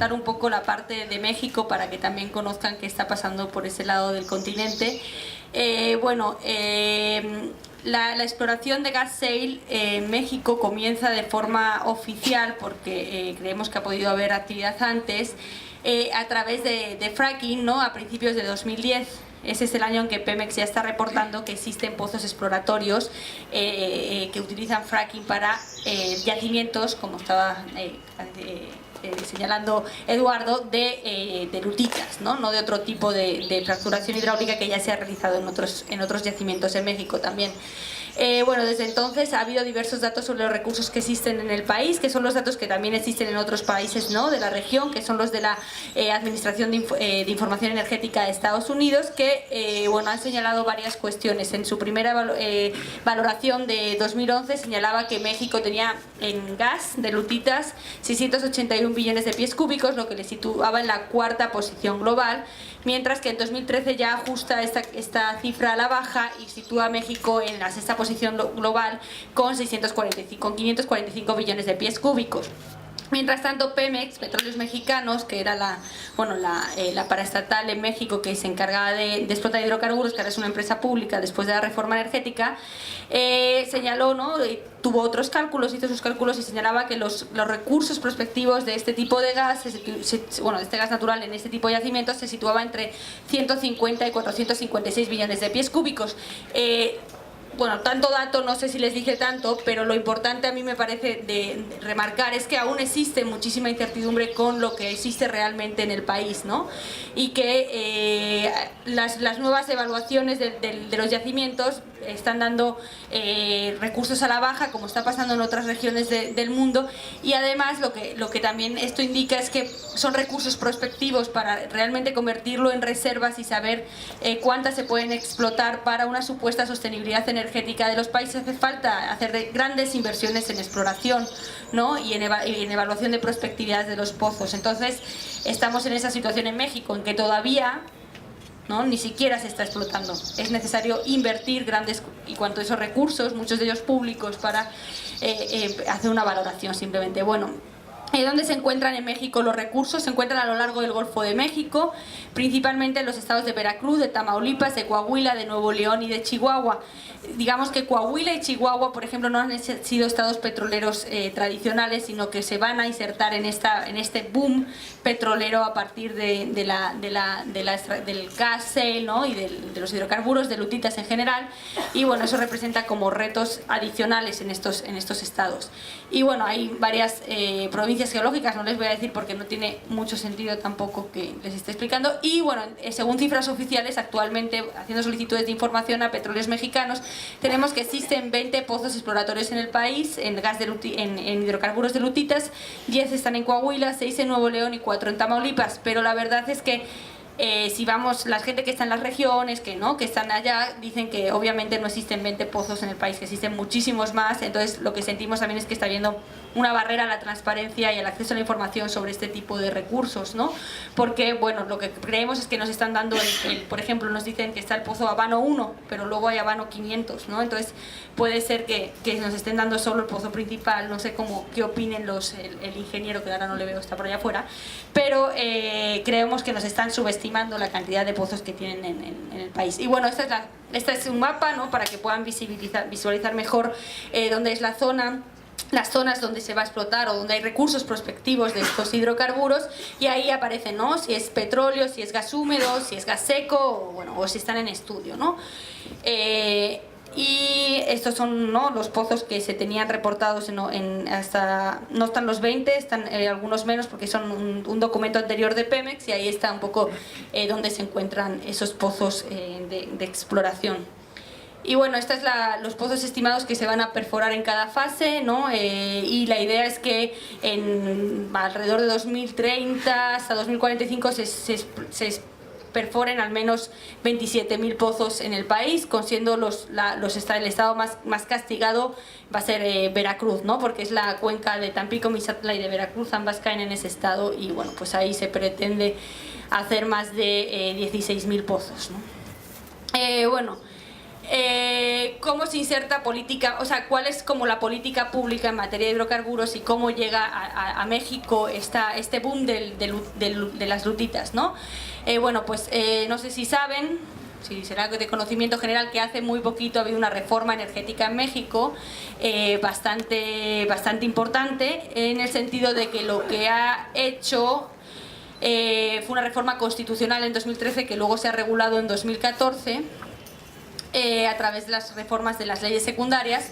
contar un poco la parte de México para que también conozcan qué está pasando por ese lado del continente. La exploración de gas shale en México comienza de forma oficial, porque creemos que ha podido haber actividad antes, a través de fracking, ¿no? A principios de 2010. Ese es el año en que Pemex ya está reportando que existen pozos exploratorios que utilizan fracking para yacimientos, como estaba señalando Eduardo, de lutitas, ¿no? De otro tipo de fracturación hidráulica que ya se ha realizado en otros yacimientos en México también. Desde entonces ha habido diversos datos sobre los recursos que existen en el país, que son los datos que también existen en otros países, ¿no?, de la región, que son los de la Administración de Información Energética de Estados Unidos, que han señalado varias cuestiones. En su primera valoración de 2011 señalaba que México tenía en gas de lutitas 681 billones de pies cúbicos, lo que le situaba en la cuarta posición global, mientras que en 2013 ya ajusta esta cifra a la baja y sitúa a México en la sexta posición global con 545 billones de pies cúbicos. Mientras tanto, Pemex, Petróleos Mexicanos, que era la paraestatal en México que se encargaba de explotar hidrocarburos, que ahora es una empresa pública después de la reforma energética, señaló, ¿no?, tuvo otros cálculos, hizo sus cálculos y señalaba que los recursos prospectivos de este tipo de gas, este gas natural en este tipo de yacimientos, se situaba entre 150 y 456 billones de pies cúbicos. Tanto dato, no sé si les dije tanto, pero lo importante a mí me parece de remarcar es que aún existe muchísima incertidumbre con lo que existe realmente en el país, ¿no? Y que las nuevas evaluaciones de los yacimientos están dando recursos a la baja, como está pasando en otras regiones del mundo, y además lo que también esto indica es que son recursos prospectivos para realmente convertirlo en reservas y saber cuántas se pueden explotar para una supuesta sostenibilidad energética de los países. Hace falta hacer grandes inversiones en exploración, ¿no?, y en evaluación de prospectividad de los pozos. Entonces estamos en esa situación en México, en que todavía, ¿no?, ni siquiera se está explotando. Es necesario invertir grandes y cuanto a esos recursos, muchos de ellos públicos, para hacer una valoración simplemente. ¿Dónde se encuentran en México los recursos? Se encuentran a lo largo del Golfo de México, principalmente en los estados de Veracruz, de Tamaulipas, de Coahuila, de Nuevo León y de Chihuahua. Digamos que Coahuila y Chihuahua, por ejemplo, no han sido estados petroleros tradicionales, sino que se van a insertar en este boom petrolero a partir del gas shale, ¿no?, y de los hidrocarburos, de lutitas en general, y eso representa como retos adicionales en estos estados. Y hay varias provincias geológicas, no les voy a decir porque no tiene mucho sentido tampoco que les esté explicando, y según cifras oficiales, actualmente haciendo solicitudes de información a Petróleos Mexicanos, tenemos que existen 20 pozos exploratorios en el país, en hidrocarburos de lutitas, 10 están en Coahuila, 6 en Nuevo León y 4 en Tamaulipas, pero la verdad es que si vamos, la gente que está en las regiones, que están allá, dicen que obviamente no existen 20 pozos en el país, que existen muchísimos más. Entonces lo que sentimos también es que está habiendo una barrera a la transparencia y al acceso a la información sobre este tipo de recursos, ¿no? Porque, lo que creemos es que nos están dando, por ejemplo, nos dicen que está el pozo Habano 1, pero luego hay Habano 500, ¿no? Entonces puede ser que nos estén dando solo el pozo principal, no sé qué opinen el ingeniero, que ahora no le veo, está por allá afuera, pero creemos que nos están subestimando la cantidad de pozos que tienen en el país. Y este es un mapa, ¿no?, para que puedan visualizar mejor dónde es la zona, las zonas donde se va a explotar o donde hay recursos prospectivos de estos hidrocarburos, y ahí aparece, ¿no?, si es petróleo, si es gas húmedo, si es gas seco, o si están en estudio, ¿no? Y estos son, ¿no?, los pozos que se tenían reportados no están los 20, están algunos menos porque son un documento anterior de Pemex, y ahí está un poco donde se encuentran esos pozos de exploración. Y estos es los pozos estimados que se van a perforar en cada fase, ¿no? Y la idea es que alrededor de 2030 hasta 2045 se perforen al menos 27.000 pozos en el país, siendo el estado más castigado va a ser Veracruz, ¿no?, porque es la cuenca de Tampico, Mixatla y de Veracruz, ambas caen en ese estado, y ahí se pretende hacer más de 16.000 pozos, ¿no? cómo se inserta política, o sea, cuál es como la política pública en materia de hidrocarburos y cómo llega a México este boom de las lutitas, ¿no? Bueno, pues no sé si saben, si será de conocimiento general, que hace muy poquito ha habido una reforma energética en México bastante importante, en el sentido de que lo que ha hecho fue una reforma constitucional en 2013 que luego se ha regulado en 2014 a través de las reformas de las leyes secundarias,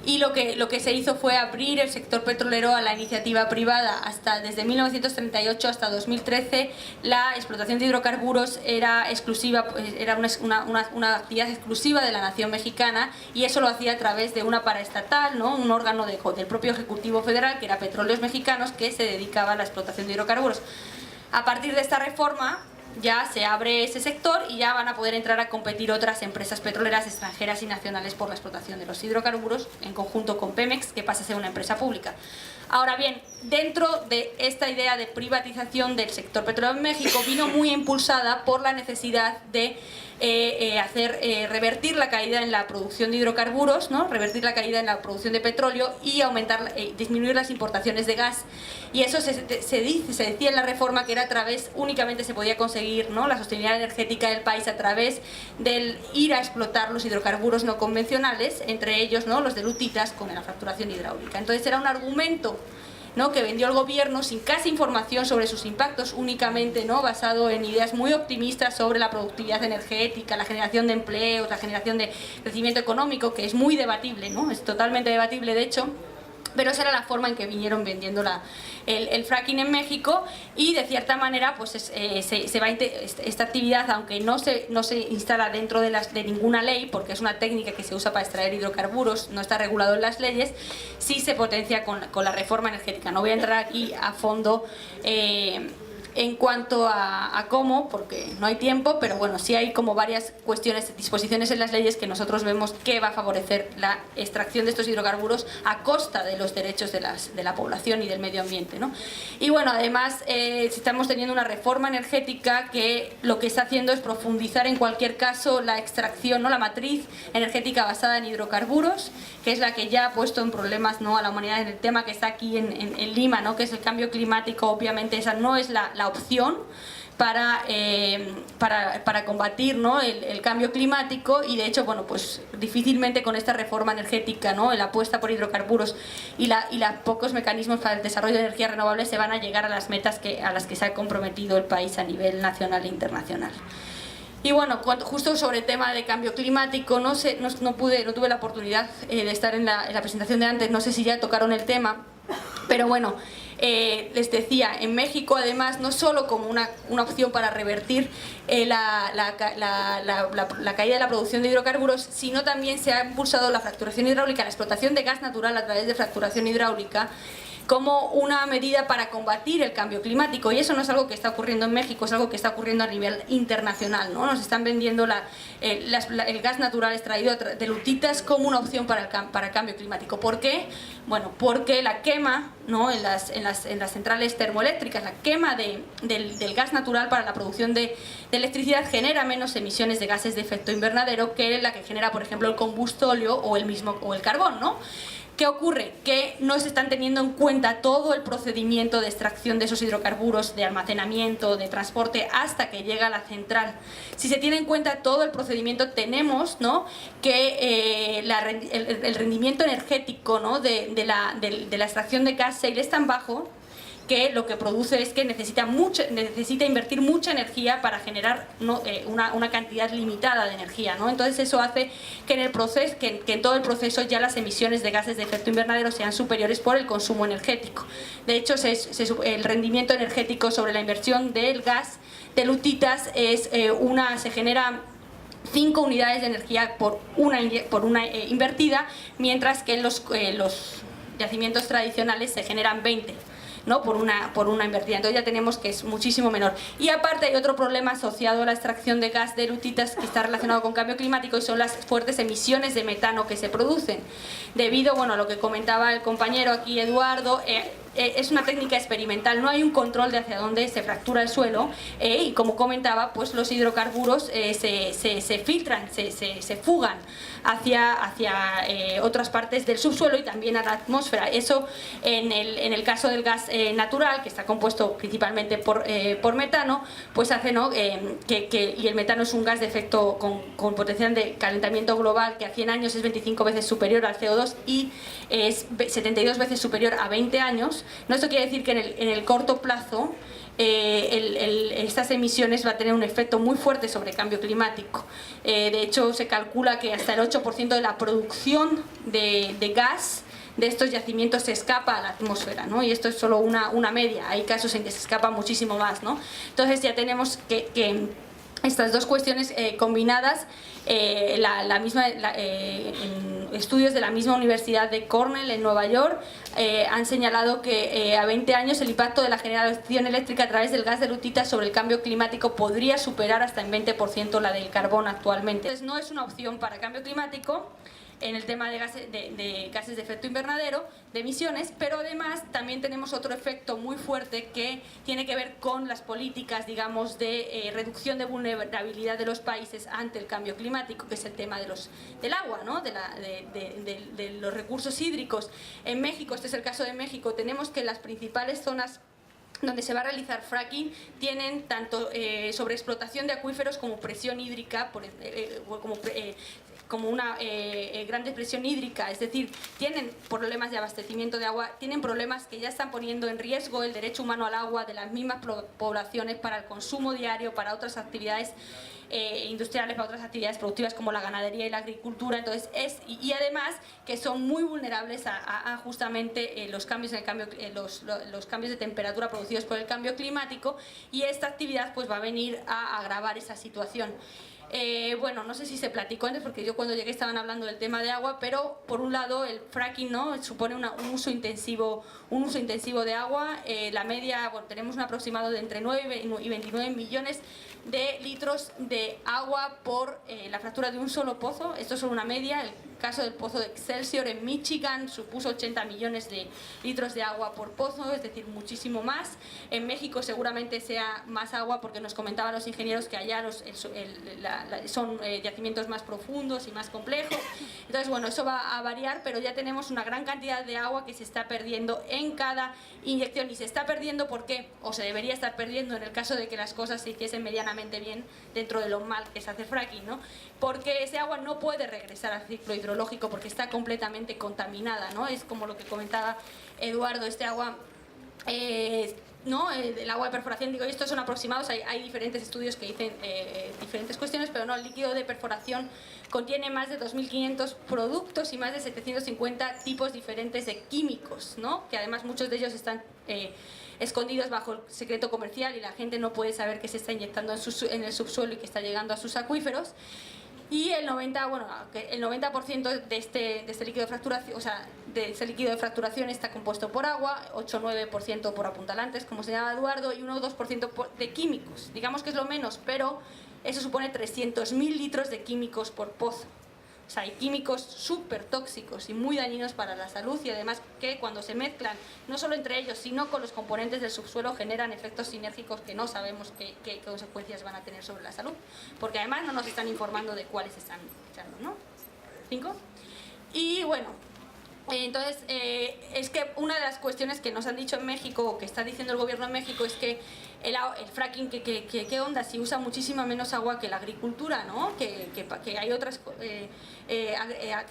y lo que se hizo fue abrir el sector petrolero a la iniciativa privada. Desde 1938 hasta 2013 la explotación de hidrocarburos era exclusiva, era una actividad exclusiva de la nación mexicana, y eso lo hacía a través de una paraestatal, ¿no? Un órgano del propio Ejecutivo Federal, que era Petróleos Mexicanos, que se dedicaba a la explotación de hidrocarburos. A partir de esta reforma ya se abre ese sector y ya van a poder entrar a competir otras empresas petroleras extranjeras y nacionales por la explotación de los hidrocarburos, en conjunto con Pemex, que pasa a ser una empresa pública. Ahora bien, dentro de esta idea de privatización del sector petrolero en México, vino muy impulsada por la necesidad de revertir la caída en la producción de hidrocarburos, ¿no? Revertir la caída en la producción de petróleo y disminuir las importaciones de gas. Y eso se decía en la reforma que era únicamente se podía conseguir, ¿no?, la sostenibilidad energética del país a través del ir a explotar los hidrocarburos no convencionales, entre ellos, ¿no?, los de lutitas, con la fracturación hidráulica. Entonces era un argumento, ¿no?, que vendió el gobierno sin casi información sobre sus impactos, únicamente, ¿no?, basado en ideas muy optimistas sobre la productividad energética, la generación de empleos, la generación de crecimiento económico, que es muy debatible, ¿no?, es totalmente debatible de hecho. Pero esa era la forma en que vinieron vendiendo el fracking en México, y de cierta manera pues esta actividad, aunque no se instala dentro de ninguna ley, porque es una técnica que se usa para extraer hidrocarburos, no está regulado en las leyes, sí se potencia con la reforma energética. No voy a entrar aquí a fondo en cuanto a cómo, porque no hay tiempo, pero bueno, sí hay como varias cuestiones, disposiciones en las leyes que nosotros vemos que va a favorecer la extracción de estos hidrocarburos a costa de los derechos de la población y del medio ambiente, ¿no? Y bueno, además estamos teniendo una reforma energética que lo que está haciendo es profundizar en cualquier caso la extracción, ¿no?, la matriz energética basada en hidrocarburos, que es la que ya ha puesto en problemas, ¿no?, a la humanidad en el tema que está aquí en Lima, ¿no?, que es el cambio climático. Obviamente esa no es la opción para combatir, ¿no?, el cambio climático, y de hecho, bueno, pues difícilmente con esta reforma energética, ¿no?, la apuesta por hidrocarburos y los pocos mecanismos para el desarrollo de energías renovables se van a llegar a las metas a las que se ha comprometido el país a nivel nacional e internacional. Y bueno, justo sobre el tema de cambio climático, no tuve la oportunidad de estar en la presentación de antes, no sé si ya tocaron el tema, pero bueno, les decía, en México además, no solo como una opción para revertir la caída de la producción de hidrocarburos, sino también se ha impulsado la fracturación hidráulica, la explotación de gas natural a través de fracturación hidráulica, como una medida para combatir el cambio climático. Y eso no es algo que está ocurriendo en México, es algo que está ocurriendo a nivel internacional, ¿no? Nos están vendiendo el gas natural extraído de lutitas como una opción para el cambio climático. ¿Por qué? Bueno, porque la quema, ¿no?, en las centrales termoeléctricas, la quema del gas natural para la producción de electricidad genera menos emisiones de gases de efecto invernadero que la que genera, por ejemplo, el combustóleo o el carbón, ¿no? ¿Qué ocurre? Que no se están teniendo en cuenta todo el procedimiento de extracción de esos hidrocarburos, de almacenamiento, de transporte, hasta que llega a la central. Si se tiene en cuenta todo el procedimiento, tenemos, ¿no?, que el rendimiento energético, ¿no?, de la extracción de gas shale es tan bajo que lo que produce es que necesita invertir mucha energía para generar, ¿no?, una cantidad limitada de energía, ¿no? Entonces eso hace que en todo el proceso ya las emisiones de gases de efecto invernadero sean superiores por el consumo energético. De hecho, el rendimiento energético sobre la inversión del gas de lutitas se genera 5 unidades de energía por una invertida, mientras que en los yacimientos tradicionales se generan 20. ¿No?, por una invertida. Entonces ya tenemos que es muchísimo menor. Y aparte hay otro problema asociado a la extracción de gas de lutitas que está relacionado con cambio climático, y son las fuertes emisiones de metano que se producen debido, bueno, a lo que comentaba el compañero aquí, Eduardo, es una técnica experimental, no hay un control de hacia dónde se fractura el suelo y como comentaba, pues los hidrocarburos se filtran, se fugan hacia otras partes del subsuelo y también a la atmósfera. Eso en el caso del gas natural, que está compuesto principalmente por metano, pues hace, ¿no? Y el metano es un gas de efecto con potencial de calentamiento global que a 100 años es 25 veces superior al CO2 y es 72 veces superior a 20 años. ¿No? Esto quiere decir que en el corto plazo estas emisiones va a tener un efecto muy fuerte sobre el cambio climático. De hecho, se calcula que hasta el 8% de la producción de gas de estos yacimientos se escapa a la atmósfera, ¿no? Y esto es solo una media, hay casos en que se escapa muchísimo más, ¿no? Entonces ya tenemos que estas dos cuestiones combinadas, en estudios de la misma Universidad de Cornell en Nueva York han señalado que a 20 años el impacto de la generación eléctrica a través del gas de lutita sobre el cambio climático podría superar hasta en 20% la del carbón actualmente. Entonces no es una opción para el cambio climático en el tema de gases de efecto invernadero, de emisiones, pero además también tenemos otro efecto muy fuerte que tiene que ver con las políticas, digamos, de reducción de vulnerabilidad de los países ante el cambio climático, que es el tema del agua, ¿no? de los recursos hídricos. En México, este es el caso de México, tenemos que las principales zonas donde se va a realizar fracking tienen tanto sobreexplotación de acuíferos como presión hídrica, como una gran depresión hídrica, es decir, tienen problemas de abastecimiento de agua, tienen problemas que ya están poniendo en riesgo el derecho humano al agua de las mismas poblaciones para el consumo diario, para otras actividades industriales, para otras actividades productivas como la ganadería y la agricultura. Entonces y además que son muy vulnerables a justamente los cambios los cambios de temperatura producidos por el cambio climático, y esta actividad pues va a venir a agravar esa situación. Bueno, no sé si se platicó antes, porque yo cuando llegué estaban hablando del tema de agua, pero por un lado el fracking, ¿no? Supone un uso intensivo de agua. La media, bueno, tenemos un aproximado de entre 9 y 29 millones de litros de agua por la fractura de un solo pozo. Esto es solo una media. El caso del pozo de Excelsior en Michigan supuso 80 millones de litros de agua por pozo, es decir, muchísimo más. En México seguramente sea más agua, porque nos comentaban los ingenieros que allá son yacimientos más profundos y más complejos. Entonces, bueno, eso va a variar, pero ya tenemos una gran cantidad de agua que se está perdiendo en cada inyección. Y se está perdiendo, ¿por qué? O se debería estar perdiendo en el caso de que las cosas se hiciesen medianamente bien dentro de lo mal que es hacer fracking, ¿no? Porque ese agua no puede regresar al ciclo hidrológico porque está completamente contaminada, ¿no? Es como lo que comentaba Eduardo, este agua... ¿no? El agua de perforación, digo, estos son aproximados, hay diferentes estudios que dicen diferentes cuestiones, pero no, el líquido de perforación contiene más de 2.500 productos y más de 750 tipos diferentes de químicos, ¿no? Que además muchos de ellos están escondidos bajo el secreto comercial y la gente no puede saber que se está inyectando en el subsuelo y que está llegando a sus acuíferos. Y el 90% de este líquido de fracturación, o sea, de ese líquido de fracturación está compuesto por agua, 8-9% por apuntalantes, como señalaba Eduardo, y 1-2% de químicos. Digamos que es lo menos, pero eso supone 300.000 litros de químicos por pozo. O sea, hay químicos súper tóxicos y muy dañinos para la salud, y además que cuando se mezclan, no solo entre ellos, sino con los componentes del subsuelo, generan efectos sinérgicos que no sabemos qué consecuencias van a tener sobre la salud, porque además no nos están informando de cuáles están echando, ¿no? 5. Y bueno, entonces es que una de las cuestiones que nos han dicho en México, o que está diciendo el gobierno de México, es que el fracking, ¿qué onda? Si usa muchísima menos agua que la agricultura, ¿no? Que hay otras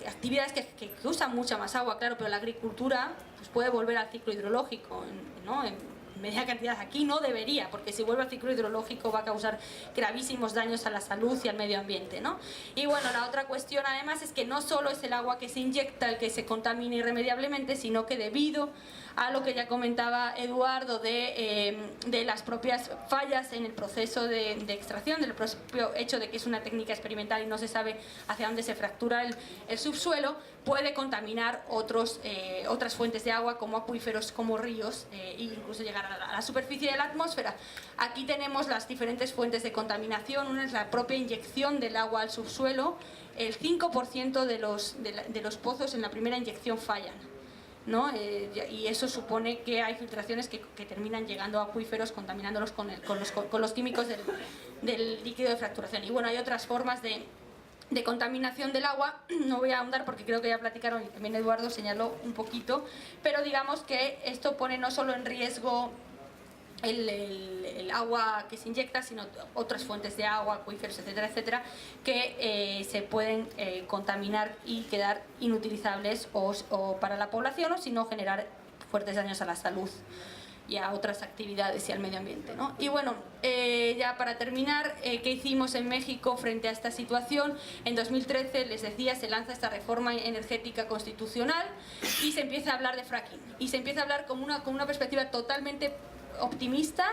actividades que usan mucha más agua, claro, pero la agricultura pues puede volver al ciclo hidrológico, ¿no? En media cantidad. Aquí no debería, porque si vuelve al ciclo hidrológico va a causar gravísimos daños a la salud y al medio ambiente, ¿no? Y bueno, la otra cuestión además es que no solo es el agua que se inyecta el que se contamina irremediablemente, sino que debido a lo que ya comentaba Eduardo de las propias fallas en el proceso de extracción, del propio hecho de que es una técnica experimental y no se sabe hacia dónde se fractura el subsuelo, puede contaminar otras fuentes de agua como acuíferos, como ríos, e incluso llegar a la superficie de la atmósfera. Aquí tenemos las diferentes fuentes de contaminación. Una es la propia inyección del agua al subsuelo. El 5% de los pozos en la primera inyección fallan, ¿no? Y eso supone que hay filtraciones que terminan llegando a acuíferos, contaminándolos con los químicos del líquido de fracturación. Y bueno, hay otras formas de contaminación del agua, no voy a ahondar porque creo que ya platicaron y también Eduardo señaló un poquito, pero digamos que esto pone no solo en riesgo el agua que se inyecta, sino otras fuentes de agua, acuíferos, etcétera, etcétera, que se pueden contaminar y quedar inutilizables o para la población, o si no generar fuertes daños a la salud y a otras actividades y al medio ambiente, ¿no? Y bueno, ya para terminar, ¿qué hicimos en México frente a esta situación? En 2013, les decía, se lanza esta reforma energética constitucional y se empieza a hablar de fracking. Y se empieza a hablar con una perspectiva totalmente optimista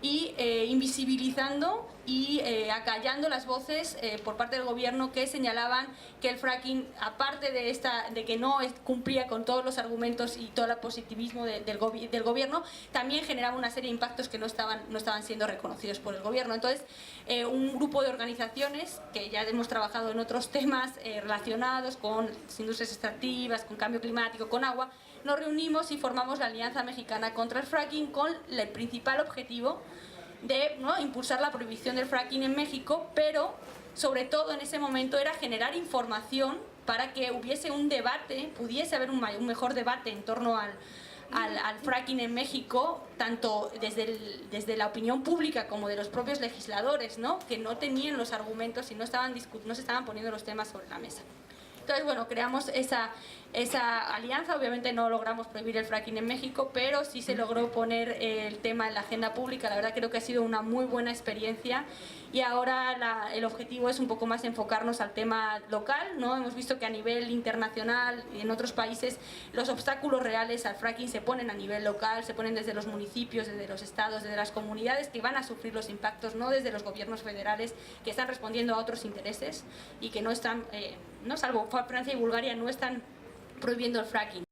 y invisibilizando y acallando las voces por parte del gobierno que señalaban que el fracking, aparte de que no cumplía con todos los argumentos y todo el positivismo del gobierno, también generaba una serie de impactos que no estaban siendo reconocidos por el gobierno. Entonces, un grupo de organizaciones que ya hemos trabajado en otros temas relacionados con las industrias extractivas, con cambio climático, con agua, nos reunimos y formamos la Alianza Mexicana contra el Fracking con el principal objetivo de, ¿no?, impulsar la prohibición del fracking en México, pero sobre todo en ese momento era generar información para que hubiese un debate, pudiese haber un mejor debate en torno al fracking en México, tanto desde la opinión pública como de los propios legisladores, ¿no?, que no tenían los argumentos y no se estaban poniendo los temas sobre la mesa. Entonces, bueno, creamos esa alianza. Obviamente no logramos prohibir el fracking en México, pero sí se logró poner el tema en la agenda pública. La verdad creo que ha sido una muy buena experiencia y ahora el objetivo es un poco más enfocarnos al tema local, ¿no? Hemos visto que a nivel internacional y en otros países los obstáculos reales al fracking se ponen a nivel local, se ponen desde los municipios, desde los estados, desde las comunidades que van a sufrir los impactos, no desde los gobiernos federales que están respondiendo a otros intereses y que no están, no, salvo Francia y Bulgaria, no están prohibiendo el fracking.